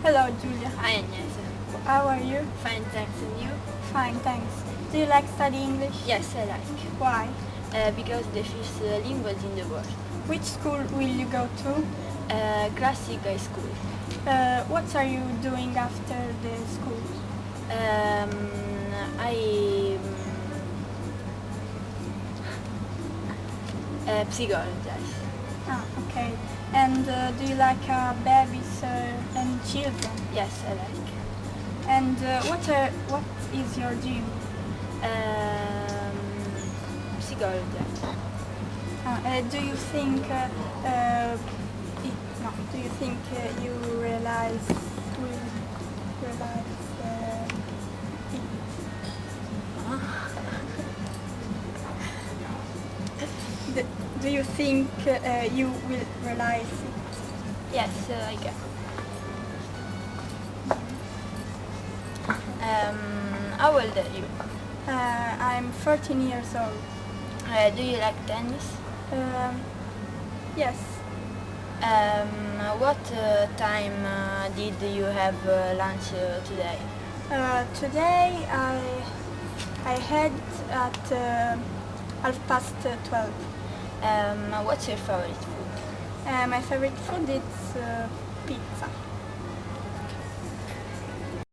Hello, Giulia. Hi, Agnese. How are you? Fine, thanks. And you? Fine, thanks. Do you like studying English? Yes, I like. Why? Because the first language in the world. Which school will you go to? Classic high school. What are you doing after the school? I psychologize. Ah, okay. And do you like babies and children? Yes, I like. And what is your dream? Psychologize. Do you think you realize do you think you will realize it? Yes, I can. How old are you? I'm 13 years old. Do you like tennis? Yes. What time did you have lunch today? Today I had at 12:30. What's your favorite food? My favorite food is pizza.